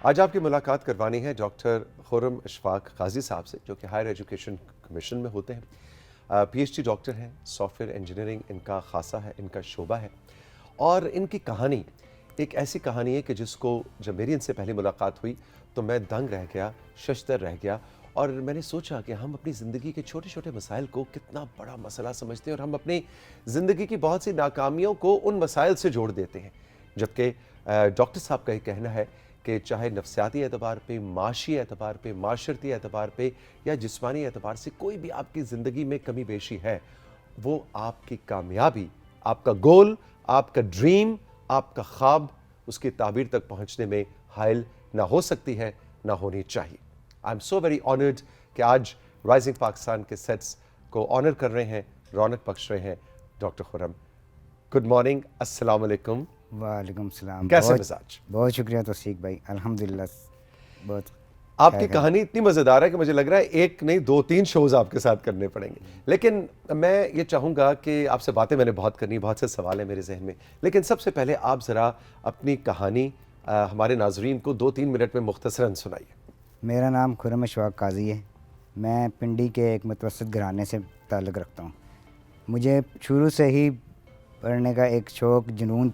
آج آپ کی ملاقات کروانی ہے ڈاکٹر خرم اشفاق قاضی صاحب سے، جو کہ ہائر ایجوکیشن کمیشن میں ہوتے ہیں، پی ایچ ڈی ڈاکٹر ہیں، سافٹ ویئر انجینئرنگ ان کا خاصہ ہے، ان کا شعبہ ہے، اور ان کی کہانی ایک ایسی کہانی ہے کہ جس کو جب میری ان سے پہلی ملاقات ہوئی تو میں دنگ رہ گیا، ششدر رہ گیا، اور میں نے سوچا کہ ہم اپنی زندگی کے چھوٹے چھوٹے مسائل کو کتنا بڑا مسئلہ سمجھتے ہیں، اور ہم اپنی زندگی کی بہت سی ناکامیوں کو ان مسائل سے جوڑ دیتے ہیں، جبکہ ڈاکٹر صاحب کا یہ کہنا ہے کہ چاہے نفسیاتی اعتبار پہ، معاشی اعتبار پہ، معاشرتی اعتبار پہ یا جسمانی اعتبار سے کوئی بھی آپ کی زندگی میں کمی بیشی ہے، وہ آپ کی کامیابی، آپ کا گول، آپ کا ڈریم، آپ کا خواب، اس کی تعبیر تک پہنچنے میں حائل نہ ہو سکتی ہے، نہ ہونی چاہیے۔ I am so very honoured کہ آج رائزنگ پاکستان کے سیٹس کو آنر کر رہے ہیں، رونق بخش رہے ہیں ڈاکٹر خرم۔ گڈ مارننگ، السلام علیکم۔ وعلیکم السلام۔ کیسے مزاج؟ بہت شکریہ توثیق بھائی، الحمدللہ بہت آپ کی کہانی اتنی مزیدار ہے کہ مجھے لگ رہا ہے ایک نہیں دو تین شوز آپ کے ساتھ کرنے پڑیں گے، لیکن میں یہ چاہوں گا کہ آپ سے باتیں میں نے بہت کرنی، بہت سے سوال ہیں میرے ذہن میں، لیکن سب سے پہلے آپ ذرا اپنی کہانی ہمارے ناظرین کو 2-3 منٹ میں مختصراً سنائیے۔ میرا نام خرم اشفاق قاضی ہے، میں پنڈی کے ایک متوسط گھرانے سے تعلق رکھتا ہوں۔ مجھے شروع سے ہی پڑھنے کا ایک شوق جنون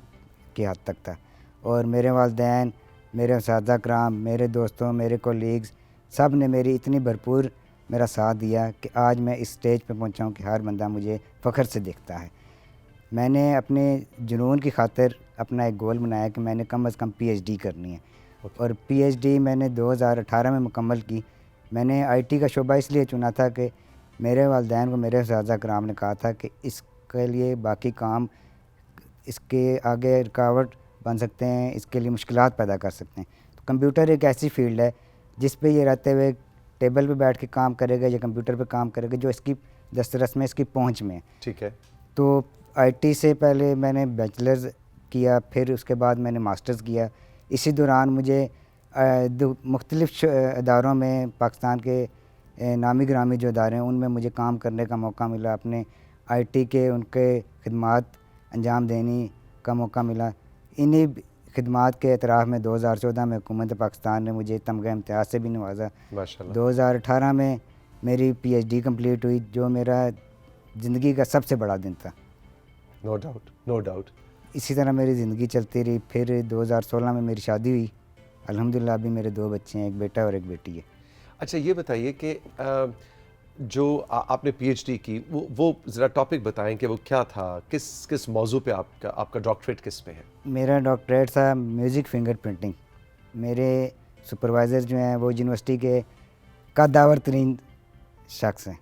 کی حد تک تھا، اور میرے والدین، میرے اساتذہ کرام، میرے دوستوں، میرے کولیگز سب نے میری اتنی بھرپور میرا ساتھ دیا کہ آج میں اس سٹیج پہ پہنچا ہوں کہ ہر بندہ مجھے فخر سے دیکھتا ہے۔ میں نے اپنے جنون کی خاطر اپنا ایک گول بنایا کہ میں نے کم از کم پی ایچ ڈی کرنی ہے، اور پی ایچ ڈی میں نے 2018 میں مکمل کی۔ میں نے آئی ٹی کا شعبہ اس لیے چنا تھا کہ میرے والدین کو، میرے اساتذہ کرام نے کہا تھا کہ اس کے لیے باقی کام اس کے آگے رکاوٹ بن سکتے ہیں، اس کے لیے مشکلات پیدا کر سکتے ہیں۔ تو کمپیوٹر ایک ایسی فیلڈ ہے جس پہ یہ رہتے ہوئے ٹیبل پہ بیٹھ کے کام کرے گا یا کمپیوٹر پہ کام کرے گا جو اس کی دسترس میں، اس کی پہنچ میں ہے۔ ٹھیک ہے۔ تو آئی ٹی سے پہلے میں نے بیچلرز کیا، پھر اس کے بعد میں نے ماسٹرز کیا۔ اسی دوران مجھے مختلف اداروں میں، پاکستان کے نامی گرامی جو ادارے ہیں ان میں مجھے کام کرنے کا موقع ملا، اپنے آئی ٹی کے ان کے خدمات انجام دینے کا موقع ملا۔ انہی خدمات کے اعتراف میں 2014 میں حکومت پاکستان نے مجھے تمغہ امتیاز سے بھی نوازا۔ ماشاءاللہ۔ 2018 میں میری پی ایچ ڈی کمپلیٹ ہوئی، جو میرا زندگی کا سب سے بڑا دن تھا۔ No doubt, no doubt. اسی طرح میری زندگی چلتی رہی۔ پھر 2016 میں میری شادی ہوئی، الحمدللہ ابھی میرے 2 بچے ہیں، ایک بیٹا اور ایک بیٹی ہے۔ اچھا یہ بتائیے کہ جو آپ نے پی ایچ ڈی کی وہ ذرا ٹاپک بتائیں کہ وہ کیا تھا، کس موضوع پہ آپ کا ڈاکٹریٹ کس پہ ہے؟ میرا ڈاکٹریٹ تھا میوزک فنگر پرنٹنگ۔ میرے سپروائزر جو ہیں وہ یونیورسٹی کے قدآور ترین شخص ہیں،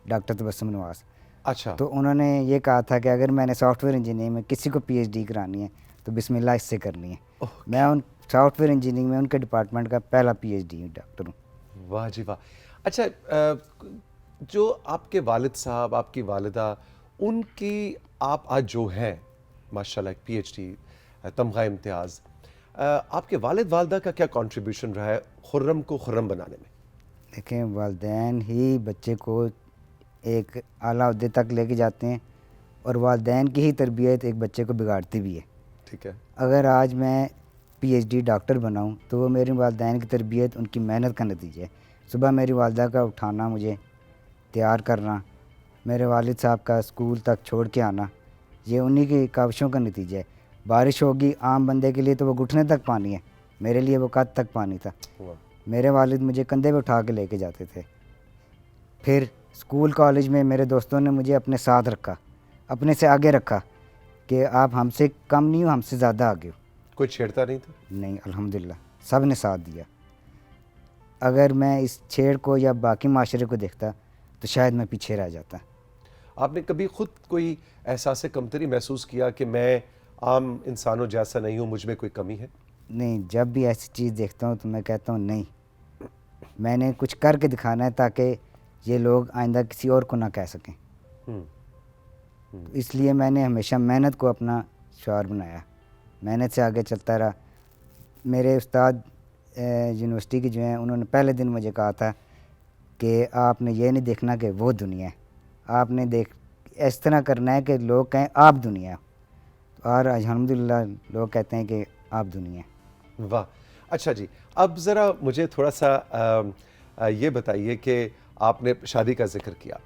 ڈاکٹر تبسم نواز۔ اچھا۔ تو انہوں نے یہ کہا تھا کہ اگر میں نے سافٹ ویئر انجینئرنگ میں کسی کو پی ایچ ڈی کرانی ہے تو بسم اللہ اس سے کرنی ہے۔ میں ان سافٹ ویئر انجینئرنگ میں ان کے ڈپارٹمنٹ کا پہلا پی ایچ ڈی ڈاکٹر ہوں۔ واہ جی واہ۔ اچھا جو آپ کے والد صاحب، آپ کی والدہ، ان کی آپ آج جو ہیں ماشاءاللہ ایک پی ایچ ڈی، تمغہ امتیاز، آپ کے والد والدہ کا کیا کنٹریبیوشن رہا ہے خرم کو خرم بنانے میں؟ دیکھیں، والدین ہی بچے کو ایک اعلیٰ عہدے تک لے کے جاتے ہیں، اور والدین کی ہی تربیت ایک بچے کو بگاڑتی بھی ہے۔ ٹھیک ہے۔ اگر آج میں پی ایچ ڈی ڈاکٹر بناؤں تو وہ میری والدین کی تربیت، ان کی محنت کا نتیجہ ہے۔ صبح میری والدہ کا اٹھانا، مجھے تیار کرنا، میرے والد صاحب کا اسکول تک چھوڑ کے آنا، یہ انہی کی کاوشوں کا نتیجہ ہے۔ بارش ہوگی عام بندے کے لیے تو وہ گھٹنے تک پانی ہے، میرے لیے وہ قد تک پانی تھا۔ میرے والد مجھے کندھے پہ اٹھا کے لے کے جاتے تھے۔ پھر اسکول کالج میں میرے دوستوں نے مجھے اپنے ساتھ رکھا، اپنے سے آگے رکھا کہ آپ ہم سے کم نہیں ہو، ہم سے زیادہ آگے ہو۔ کوئی چھیڑتا نہیں تھا؟ نہیں، الحمدللہ سب نے ساتھ دیا۔ اگر میں اس چھیڑ کو یا باقی معاشرے کو دیکھتا تو شاید میں پیچھے رہ جاتا۔ آپ نے کبھی خود کوئی احساس کمتری محسوس کیا کہ میں عام انسانوں جیسا نہیں ہوں، مجھ میں کوئی کمی ہے؟ نہیں، جب بھی ایسی چیز دیکھتا ہوں تو میں کہتا ہوں نہیں، میں نے کچھ کر کے دکھانا ہے تاکہ یہ لوگ آئندہ کسی اور کو نہ کہہ سکیں۔ اس لیے میں نے ہمیشہ محنت کو اپنا شعار بنایا، محنت سے آگے چلتا رہا۔ میرے استاد یونیورسٹی کے جو ہیں، انہوں نے پہلے دن مجھے کہا تھا کہ آپ نے یہ نہیں دیکھنا کہ وہ دنیا ہے، آپ نے اس طرح کرنا ہے کہ لوگ کہیں آپ دنیا، اور الحمدللہ لوگ کہتے ہیں کہ آپ دنیا۔ واہ۔ اچھا جی، اب ذرا مجھے تھوڑا سا یہ بتائیے کہ آپ نے شادی کا ذکر کیا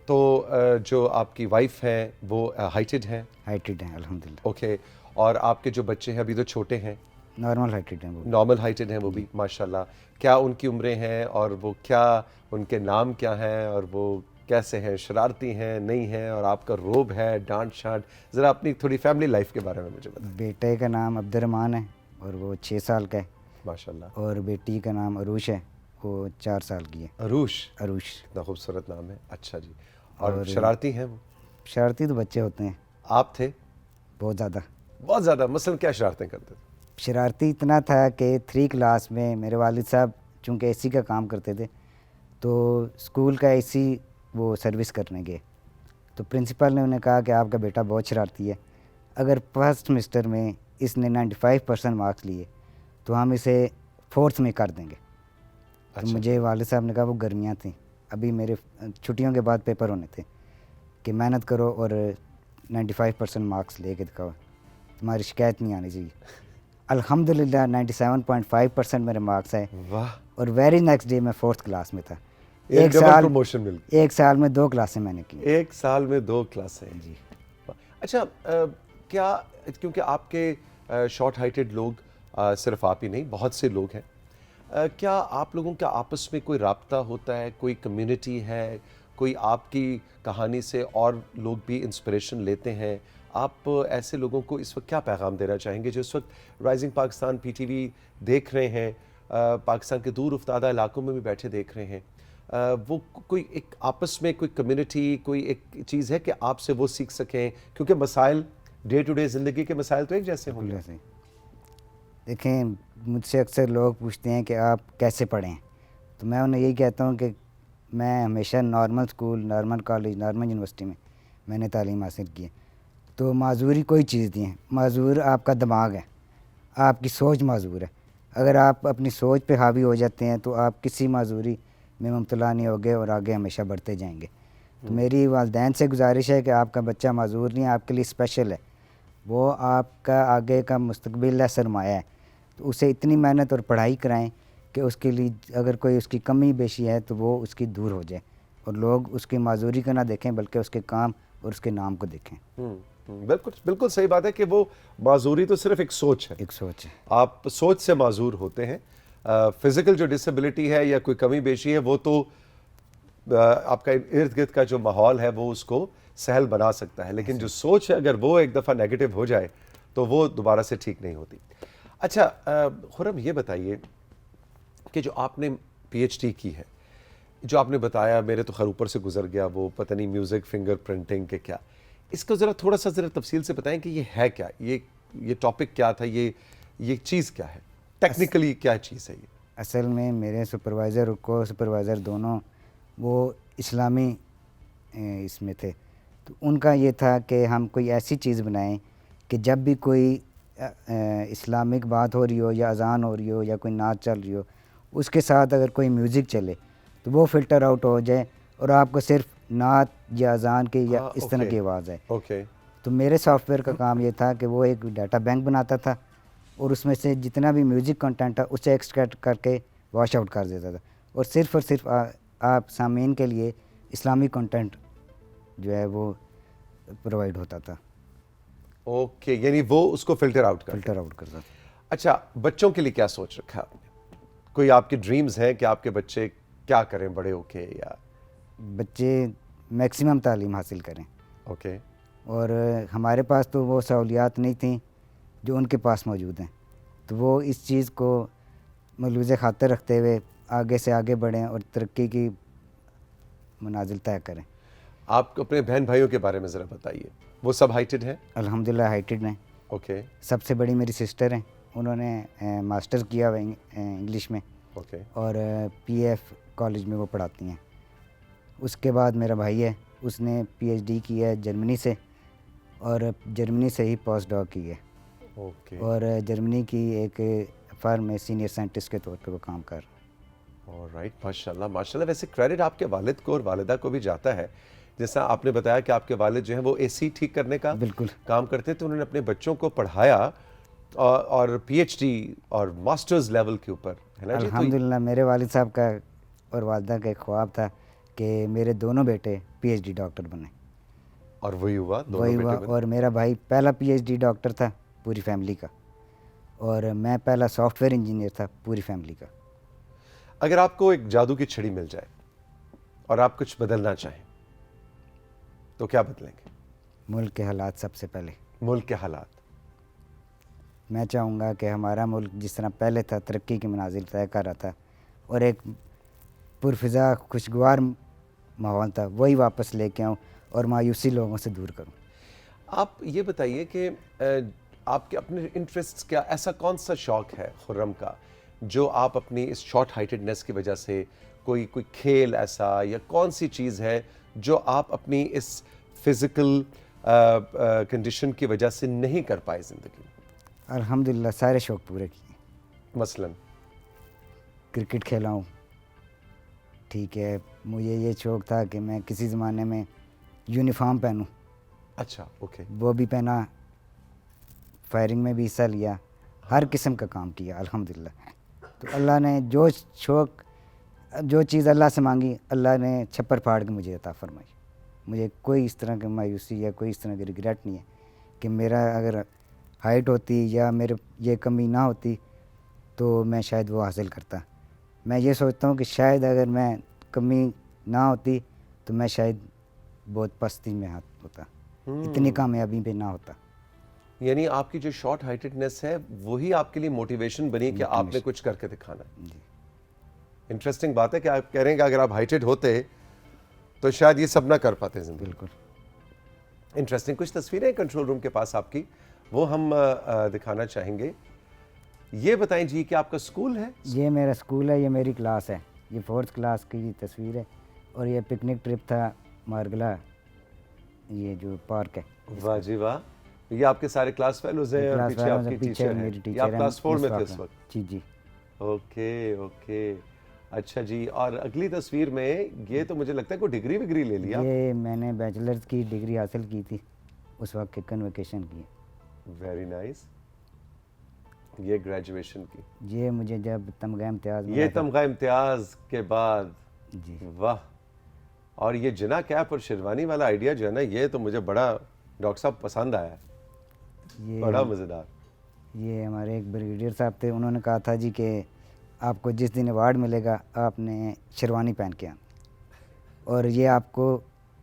تو جو آپ کی وائف ہیں وہ ہائٹڈ ہیں؟ ہائٹڈ ہیں الحمدللہ. اوکے. اور آپ کے جو بچے ہیں ابھی تو چھوٹے ہیں؟ نارمل ہائٹڈ ہیں وہ. نارمل ہائٹڈ ہیں وہ بھی ماشاءاللہ. کیا ان کی عمریں ہیں اور وہ کیا ان کے نام کیا ہیں اور وہ کیسے ہیں؟ شرارتی ہیں نہیں ہیں؟ اور آپ کا روب ہے ڈانٹ شانٹ؟ ذرا اپنی تھوڑی فیملی لائف کے بارے میں مجھے بتائیں. بیٹے کا نام عبد الرحمن ہے اور وہ 6 سال کا ہے. ماشاءاللہ. اور بیٹی کا نام عروش ہے، وہ 4 سال کی ہے. عروش، عروش. اتنا خوبصورت نام ہے. اچھا جی. اور شرارتی ہیں وہ؟ شرارتی تو بچے ہوتے ہیں. آپ تھے؟ بہت زیادہ. بہت زیادہ. مثلاً کیا شرارتیں کرتے تھے؟ شرارتی اتنا تھا کہ 3 کلاس میں میرے والد صاحب چونکہ اے سی کا کام کرتے تھے تو اسکول کا اے سی وہ سروس کرنے گئے تو پرنسپل نے انہیں کہا کہ آپ کا بیٹا بہت شرارتی ہے، اگر فرسٹ سمسٹر میں اس نے 95% مارکس لیے تو ہم اسے 4تھ میں کر دیں گے. تو مجھے والد صاحب نے کہا وہ گرمیاں تھیں، ابھی میرے چھٹیوں کے بعد پیپر ہونے تھے کہ محنت کرو اور 95% مارکس لے کے دکھاؤ، تمہاری شکایت نہیں آنی چاہیے. الحمدللہ 97.5% میرے مارکس آئے. واہ. اور ویری نیکسٹ ڈے میں 4تھ کلاس میں تھا. ایک سال پروموشن مل گئی. 1 سال میں 2 کلاسیں میں نے کی. 1 سال میں 2 کلاسیں. جی. اچھا کیا کیونکہ آپ کے شارٹ ہائٹڈ لوگ صرف آپ ہی نہیں بہت سے لوگ ہیں، کیا آپ لوگوں کا آپس میں کوئی رابطہ ہوتا ہے، کوئی کمیونٹی ہے، کوئی آپ کی کہانی سے اور لوگ بھی انسپریشن لیتے ہیں؟ آپ ایسے لوگوں کو اس وقت کیا پیغام دینا چاہیں گے جو اس وقت rising Pakistan P T V دیکھ رہے ہیں، پاکستان کے دور افتادہ علاقوں میں بھی بیٹھے دیکھ رہے ہیں؟ وہ کوئی ایک آپس میں کوئی کمیونٹی، کوئی ایک چیز ہے کہ آپ سے وہ سیکھ سکیں؟ کیونکہ مسائل ڈے ٹو ڈے زندگی کے مسائل تو ایک جیسے ہوں گے. دیکھیں مجھ سے اکثر لوگ پوچھتے ہیں کہ آپ کیسے پڑھیں، تو میں انہیں یہی کہتا ہوں کہ میں ہمیشہ normal school, normal college, normal university میں نے تعلیم حاصل کی ہے. تو معذوری کوئی چیز نہیں ہے، معذور آپ کا دماغ ہے، آپ کی سوچ معذور ہے. اگر آپ اپنی سوچ پہ حاوی ہو جاتے ہیں تو آپ کسی معذوری میں مبتلا نہیں ہوگے اور آگے ہمیشہ بڑھتے جائیں گے. تو میری والدین سے گزارش ہے کہ آپ کا بچہ معذور نہیں ہے، آپ کے لیے اسپیشل ہے، وہ آپ کا آگے کا مستقبل ہے، سرمایہ ہے. تو اسے اتنی محنت اور پڑھائی کرائیں کہ اس کے لیے اگر کوئی اس کی کمی بیشی ہے تو وہ اس کی دور ہو جائے اور لوگ اس کی معذوری کو نہ دیکھیں بلکہ اس کے کام اور اس کے نام کو دیکھیں. بالکل بالکل صحیح بات ہے کہ وہ معذوری تو صرف ایک سوچ ہے. ایک سوچ ہے. آپ سوچ سے معذور ہوتے ہیں. فزیکل جو ڈسیبلٹی ہے یا کوئی کمی بیشی ہے وہ تو آپ کا ارد گرد کا جو ماحول ہے وہ اس کو سہل بنا سکتا ہے، لیکن جو سوچ ہے اگر وہ ایک دفعہ نیگیٹو ہو جائے تو وہ دوبارہ سے ٹھیک نہیں ہوتی. اچھا خرم یہ بتائیے کہ جو آپ نے پی ایچ ڈی کی ہے، جو آپ نے بتایا میرے تو خیر اوپر سے گزر گیا وہ پتہ نہیں میوزک فنگر پرنٹنگ کے کیا، اس کو ذرا تھوڑا سا تفصیل سے بتائیں کہ یہ ہے کیا، یہ ٹاپک کیا تھا، یہ چیز کیا ہے، ٹیکنیکلی کیا چیز ہے یہ؟ اصل میں میرے سپروائزر اور کو سپروائزر دونوں وہ اسلامی اس میں تھے، تو ان کا یہ تھا کہ ہم کوئی ایسی چیز بنائیں کہ جب بھی کوئی اسلامک بات ہو رہی ہو یا اذان ہو رہی ہو یا کوئی نعت چل رہی ہو، اس کے ساتھ اگر کوئی میوزک چلے تو وہ فلٹر آؤٹ ہو جائے اور آپ کو صرف نعت یا اذان کی یا اس طرح کی آواز ہے. اوکے. تو میرے سافٹ ویئر کا کام یہ تھا کہ وہ ایک ڈیٹا بینک بناتا تھا اور اس میں سے جتنا بھی میوزک کنٹینٹ تھا اسے ایکسٹریکٹ کر کے واش آؤٹ کر دیتا تھا اور صرف آپ سامعین کے لیے اسلامی کنٹینٹ جو ہے وہ پرووائڈ ہوتا تھا. اوکے، یعنی وہ اس کو فلٹر آؤٹ کرتا تھا. اچھا بچوں کے لیے کیا سوچ رکھا آپ نے؟ کوئی آپ کی ڈریمز ہیں کہ آپ کے بچے کیا کریں بڑے ہو کے؟ یا بچے میکسیمم تعلیم حاصل کریں. اوکے. اور ہمارے پاس تو وہ سہولیات نہیں تھیں جو ان کے پاس موجود ہیں، تو وہ اس چیز کو ملحوظ خاطر رکھتے ہوئے آگے سے آگے بڑھیں اور ترقی کی منازل طے کریں. آپ اپنے بہن بھائیوں کے بارے میں ذرا بتائیے، وہ سب ہائٹڈ ہیں؟ الحمدللہ ہائٹڈ ہیں. اوکے. سب سے بڑی میری سسٹر ہیں، انہوں نے ماسٹر کیا ہوا انگلش میں. اوکے. اور پی ایف کالج میں وہ پڑھاتی ہیں. اس کے بعد میرا بھائی ہے، اس نے پی ایچ ڈی کی ہے جرمنی سے اور جرمنی سے ہی پوسٹ ڈاک کی ہے. اوکے. اور جرمنی کی ایک فرم میں سینئر سائنٹسٹ کے طور پہ وہ کام کر. رائٹ. ماشاء اللہ ماشاء اللہ. ویسے کریڈٹ آپ کے والد کو اور والدہ کو بھی جاتا ہے، جیسا آپ نے بتایا کہ آپ کے والد جو ہیں وہ اے سی ٹھیک کرنے کا بالکل کام کرتے تھے، انہوں نے اپنے بچوں کو پڑھایا اور پی ایچ ڈی اور ماسٹرز لیول کے اوپر ہے نا جی. تو الحمدللہ میرے والد صاحب کا اور والدہ کا ایک خواب تھا کہ میرے دونوں بیٹے پی ایچ ڈی ڈاکٹر بنے، اور وہی ہوا، دونوں وہی ہوا. بیٹے بنے. اور میرا بھائی پہلا پی ایچ ڈی ڈاکٹر تھا پوری فیملی کا، اور میں پہلا سافٹ ویئر انجینئر تھا پوری فیملی کا. اگر آپ کو ایک جادو کی چھڑی مل جائے اور آپ کچھ بدلنا چاہیں تو کیا بدلیں گے؟ ملک کے حالات سب سے پہلے. ملک کے حالات. میں چاہوں گا کہ ہمارا ملک جس طرح پہلے تھا ترقی کے منازل طے کر رہا تھا اور ایک پرفضا خوشگوار ماحول تھا، وہی واپس لے کے آؤں اور مایوسی لوگوں سے دور کروں. آپ یہ بتائیے کہ آپ کے اپنے انٹرسٹس کیا، ایسا کون سا شوق ہے خرم کا جو آپ اپنی اس شارٹ ہائٹڈنس کی وجہ سے، کوئی کھیل ایسا یا کون سی چیز ہے جو آپ اپنی اس فزیکل کنڈیشن کی وجہ سے نہیں کر پائے زندگی میں؟ الحمدللہ سارے شوق پورے کیے. مثلاً کرکٹ کھیلا ہوں، ٹھیک ہے. مجھے یہ شوق تھا کہ میں کسی زمانے میں یونیفارم پہنوں. اچھا اوکے. وہ بھی پہنا، فائرنگ میں بھی حصہ لیا، ہر قسم کا کام کیا الحمدللہ. تو اللہ نے جو شوق، جو چیز اللہ سے مانگی اللہ نے چھپر پھاڑ کے مجھے عطا فرمائی. مجھے کوئی اس طرح کی مایوسی یا کوئی اس طرح کی ریگریٹ نہیں ہے کہ میرا اگر ہائٹ ہوتی یا میرے یہ کمی نہ ہوتی تو میں شاید وہ حاصل کرتا. میں یہ سوچتا ہوں کہ شاید اگر میں کمی نہ ہوتی تو میں شاید بہت پستی میں ہوتا، اتنی کامیابی پہ نہ ہوتا. یعنی آپ کی جو شارٹ ہائٹڈنس ہے وہی آپ کے لیے موٹیویشن بنی کہ آپ نے کچھ کر کے دکھانا ہے. جی انٹرسٹنگ بات ہے کہ آپ کہہ رہے ہیں کہ اگر آپ ہائٹڈ ہوتے تو شاید یہ سب نہ کر پاتے زندگی. بالکل. انٹرسٹنگ. کچھ تصویریں کنٹرول روم کے پاس آپ کی، وہ ہم دکھانا چاہیں گے. یہ بتائیں جی کہ آپ کا اسکول ہے؟ یہ میرا اسکول ہے، یہ میری کلاس ہے. یہ 4th کلاس کی تصویر ہے اور یہ پکنک ٹرپ تھا مارگلا، یہ جو پارک ہے. واہ جی واہ. یہ آپ کے سارے کلاس فیلوز ہیں اور پیچھے آپ کی ٹیچر ہیں. یہ آپ کلاس 4 میں تھے اس وقت؟ جی جی. Okay okay. اچھا جی. اور اگلی تصویر میں یہ تو مجھے لگتا ہے کوئی ڈگری وگری لے لیا. یہ میں نے بیچلرز کی ڈگری حاصل کی تھی اس وقت کے کنویکیشن کی. Very nice. یہ گریجویشن کی. یہ مجھے جب تمغہ امتیاز یہ تمغہ امتیاز کے بعد. جی واہ. اور یہ جنا کیپ اور شیروانی والا آئیڈیا جو ہے نا، یہ تو مجھے بڑا ڈاکٹر صاحب پسند آیا. بڑا مزیدار. یہ ہمارے ایک بریگیڈیئر صاحب تھے، انہوں نے کہا تھا جی کہ آپ کو جس دن ایوارڈ ملے گا آپ نے شیروانی پہن کے آنا اور یہ آپ کو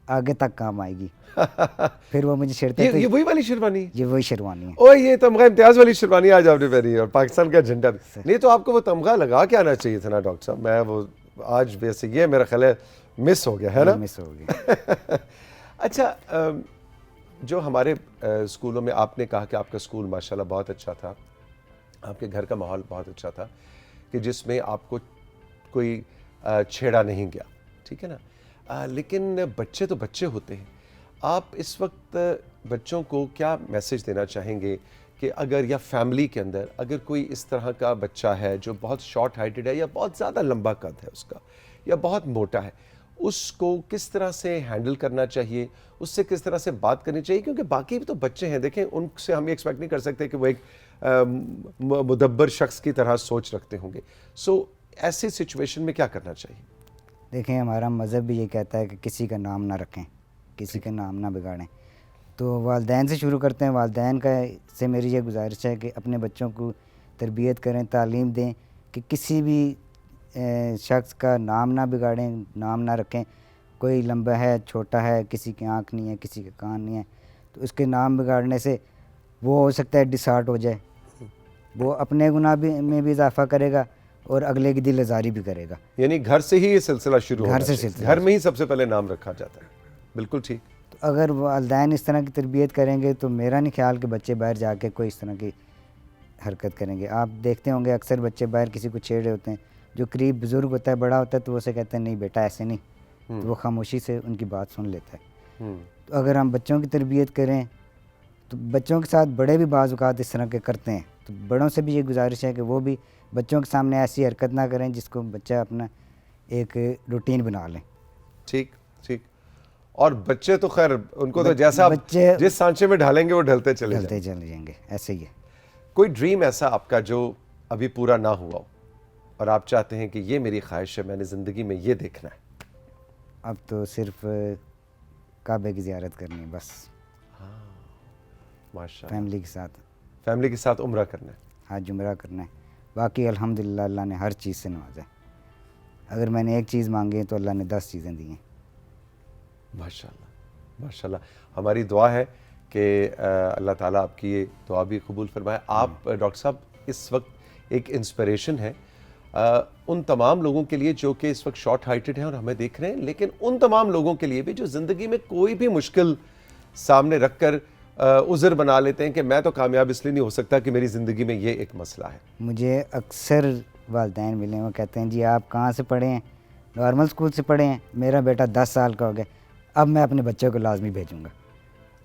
آگے تک کام آئے گی. پھر وہ مجھے چھیڑتے تھے. یہ وہی والی شیروانی؟ یہ وہی شیروانی ہے. اوہ یہ تمغہ امتیاز والی شیروانی آج آپ نے پہنی ہے اور پاکستان کا جھنڈا بھی. نہیں تو آپ کو وہ تمغہ لگا کے آنا چاہیے تھا نا ڈاکٹر صاحب. میں وہ آج ویسے یہ میرا خیال ہے مس ہو گیا ہے نا. مس ہو گیا. اچھا جو ہمارے اسکولوں میں آپ نے کہا کہ آپ کا اسکول ماشاءاللہ بہت اچھا تھا، آپ کے گھر کا ماحول بہت اچھا تھا کہ جس میں آپ کو کوئی چھیڑا نہیں گیا، ٹھیک ہے نا. لیکن بچے تو بچے ہوتے ہیں. آپ اس وقت بچوں کو کیا میسج دینا چاہیں گے کہ اگر یا فیملی کے اندر اگر کوئی اس طرح کا بچہ ہے جو بہت شارٹ ہائٹڈ ہے یا بہت زیادہ لمبا قد ہے اس کا یا بہت موٹا ہے، اس کو کس طرح سے ہینڈل کرنا چاہیے، اس سے کس طرح سے بات کرنی چاہیے؟ کیونکہ باقی بھی تو بچے ہیں، دیکھیں ان سے ہم یہ ایکسپیکٹ نہیں کر سکتے کہ وہ ایک مدبر شخص کی طرح سوچ رکھتے ہوں گے. سو ایسی سچویشن میں کیا کرنا چاہیے؟ دیکھیں ہمارا مذہب بھی یہ کہتا ہے کہ کسی کا نام نہ رکھیں، کسی کا نام نہ بگاڑیں. تو والدین سے شروع کرتے ہیں. والدین کا سے میری یہ گزارش ہے کہ اپنے بچوں کو تربیت کریں، تعلیم دیں کہ کسی بھی شخص کا نام نہ بگاڑیں، نام نہ رکھیں. کوئی لمبا ہے، چھوٹا ہے، کسی کی آنکھ نہیں ہے، کسی کا کان نہیں ہے، تو اس کے نام بگاڑنے سے وہ ہو سکتا ہے ڈسہارٹ ہو جائے، وہ اپنے گناہ میں بھی اضافہ کرے گا اور اگلے کی دل آزاری بھی کرے گا. یعنی گھر سے ہی یہ سلسلہ شروع ہونا گھر سے چاہیے. سلسلہ گھر میں ہی سب سے پہلے نام رکھا جاتا ہے. بالکل ٹھیک. تو اگر والدین اس طرح کی تربیت کریں گے تو میرا نہیں خیال کہ بچے باہر جا کے کوئی اس طرح کی حرکت کریں گے. آپ دیکھتے ہوں گے اکثر بچے باہر کسی کو چھیڑ رہے ہوتے ہیں، جو قریب بزرگ ہوتا ہے، بڑا ہوتا ہے، تو وہ اسے کہتے ہیں نہیں بیٹا ایسے نہیں، تو وہ خاموشی سے ان کی بات سن لیتا ہے. تو اگر ہم بچوں کی تربیت کریں تو بچوں کے ساتھ بڑے بھی بعض اوقات اس طرح کے کرتے ہیں، تو بڑوں سے بھی یہ گزارش ہے کہ وہ بھی بچوں کے سامنے ایسی حرکت نہ کریں جس کو بچہ اپنا ایک روٹین بنا لیں. ٹھیک ٹھیک. اور بچے تو خیر ان کو تو جیسا جس سانچے میں ڈھالیں گے وہ ڈھلتے چلے جائیں گے. ایسے ہی ہے. کوئی ڈریم ایسا آپ کا جو ابھی پورا نہ ہوا ہو اور آپ چاہتے ہیں کہ یہ میری خواہش ہے, میں نے زندگی میں یہ دیکھنا ہے؟ اب تو صرف کعبے کی زیارت کرنی ہے بس, ماشاء فیملی کے ساتھ, فیملی کے ساتھ عمرہ کرنا ہے. حج عمرہ کرنا ہے. باقی الحمدللہ اللہ نے ہر چیز سے نوازا ہے. اگر میں نے ایک چیز مانگی تو اللہ نے 10 چیزیں دی ہیں. ماشاءاللہ ماشاءاللہ. ہماری دعا ہے کہ اللہ تعالیٰ آپ کی یہ دعا بھی قبول فرمائے. آپ ڈاکٹر صاحب اس وقت ایک انسپریشن ہے ان تمام لوگوں کے لیے جو کہ اس وقت شارٹ ہائٹڈ ہیں اور ہمیں دیکھ رہے ہیں, لیکن ان تمام لوگوں کے لیے بھی جو زندگی میں کوئی بھی مشکل سامنے رکھ کر عذر بنا لیتے ہیں کہ میں تو کامیاب اس لیے نہیں ہو سکتا کہ میری زندگی میں یہ ایک مسئلہ ہے. مجھے اکثر والدین ملے ہیں, وہ کہتے ہیں جی آپ کہاں سے پڑھے ہیں؟ نارمل اسکول سے پڑھے ہیں. میرا بیٹا 10 سال کا ہو گیا, اب میں اپنے بچے کو لازمی بھیجوں گا.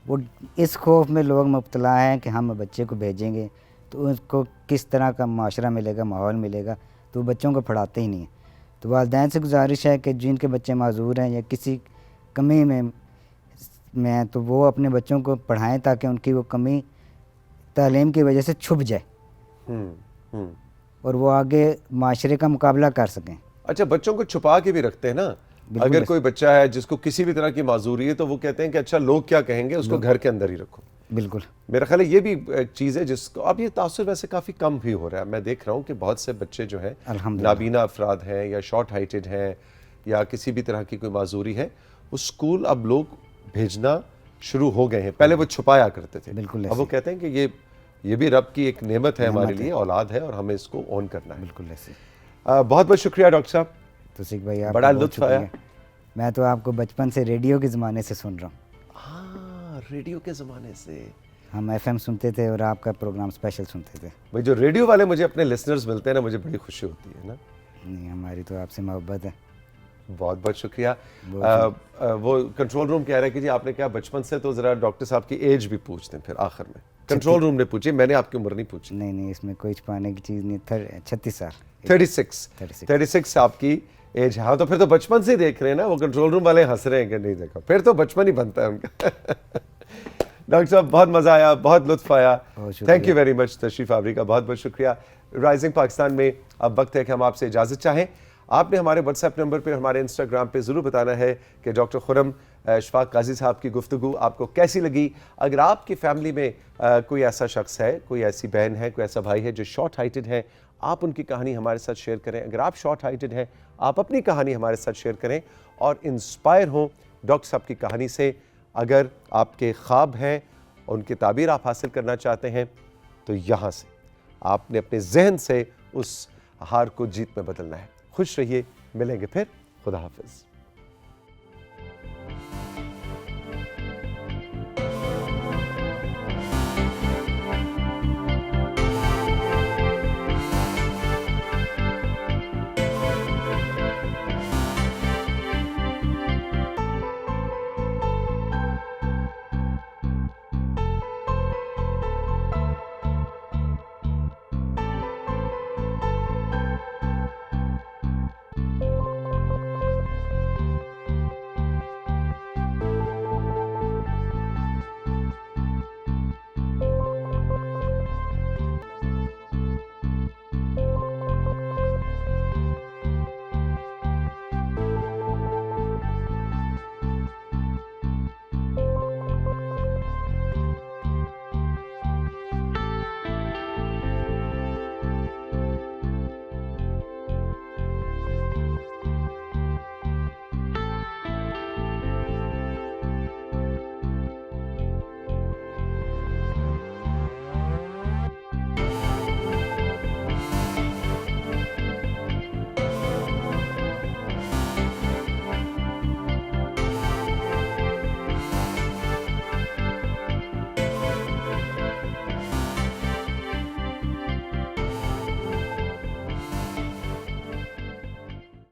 وہ اس خوف میں لوگ مبتلا ہیں کہ ہم بچے کو بھیجیں گے تو اس کو کس طرح کا معاشرہ ملے گا, ماحول ملے گا, تو بچوں کو پڑھاتے ہی نہیں ہیں. تو والدین سے گزارش ہے کہ جن کے بچے معذور ہیں یا کسی کمی میں تو وہ اپنے بچوں کو پڑھائیں تاکہ ان کی وہ کمی تعلیم کی وجہ سے چھپ جائے اور وہ آگے معاشرے کا مقابلہ کر سکیں. اچھا, بچوں کو چھپا کے بھی رکھتے ہیں نا. اگر کوئی بچہ ہے جس کو کسی بھی طرح کی معذوری ہے تو وہ کہتے ہیں کہ اچھا لوگ کیا کہیں گے, اس کو گھر کے اندر ہی رکھو. بالکل, میرا خیال ہے یہ بھی ایک چیز ہے جس کو اب یہ تاثر ویسے کافی کم بھی ہو رہا ہے. میں دیکھ رہا ہوں کہ بہت سے بچے جو ہیں نابینا افراد ہیں یا شارٹ ہائٹڈ ہیں یا کسی بھی طرح کی کوئی معذوری ہے, وہ اسکول اب لوگ بھیجنا شروع ہو گئے ہیں. پہلے وہ چھپایا کرتے تھے, بالکل اب وہ کہتے ہیں کہ یہ بھی رب کی ایک نعمت ہے ہمارے لیے, اولاد ہے اور ہمیں اس کو اون کرنا ہے. بالکل ایسے. بہت بہت شکریہ ڈاکٹر صاحب, توصیق بھائی آپ بڑا لطف آیا. میں تو آپ کو بچپن سے ریڈیو کے زمانے سے سن رہا ہوں. ہاں, ریڈیو کے زمانے سے ہم FM سنتے تھے اور آپ کا پروگرام اسپیشل سنتے تھے. بھائی جو ریڈیو والے مجھے اپنے لسنرز ملتے ہیں نا, مجھے بڑی خوشی ہوتی ہے نا. نہیں, ہماری تو آپ سے محبت ہے. بہت بہت شکریہ. وہ کنٹرول روم کہہ رہا ہے کہ جی آپ نے کہا بچپن سے, تو ذرا ڈاکٹر صاحب کی ایج بھی پوچھتے ہیں پھر آخر میں. کنٹرول روم نے پوچھی, میں نے آپ کی عمر نہیں پوچھی. نہیں, اس میں کوئی چھپانے کی چیز نہیں. 36 سال. 36 آپ کی ایج. ہاں تو پھر تو بچپن سے ہی دیکھ رہے ہیں نا. وہ کنٹرول روم والے ہنس رہے ہیں کہ نہیں دیکھا, پھر تو بچپن ہی بنتا ہے ان کا. ڈاکٹر صاحب بہت مزہ آیا, بہت لطف آیا. تھینک یو ویری مچ تشریف آوری کا, بہت بہت شکریہ. رائزنگ پاکستان میں اب وقت ہے کہ ہم آپ سے اجازت چاہیں. آپ نے ہمارے واٹس ایپ نمبر پہ, ہمارے انسٹاگرام پہ ضرور بتانا ہے کہ ڈاکٹر خرم اشفاق قاضی صاحب کی گفتگو آپ کو کیسی لگی. اگر آپ کی فیملی میں کوئی ایسا شخص ہے, کوئی ایسی بہن ہے, کوئی ایسا بھائی ہے جو شارٹ ہائٹڈ ہے, آپ ان کی کہانی ہمارے ساتھ شیئر کریں. اگر آپ شارٹ ہائٹڈ ہیں, آپ اپنی کہانی ہمارے ساتھ شیئر کریں اور انسپائر ہوں ڈاکٹر صاحب کی کہانی سے. اگر آپ کے خواب ہیں, ان کی تعبیر آپ حاصل کرنا چاہتے ہیں, تو یہاں سے آپ نے اپنے ذہن سے اس ہار کو جیت میں بدلنا ہے. خوش رہیے, ملیں گے پھر. خدا حافظ.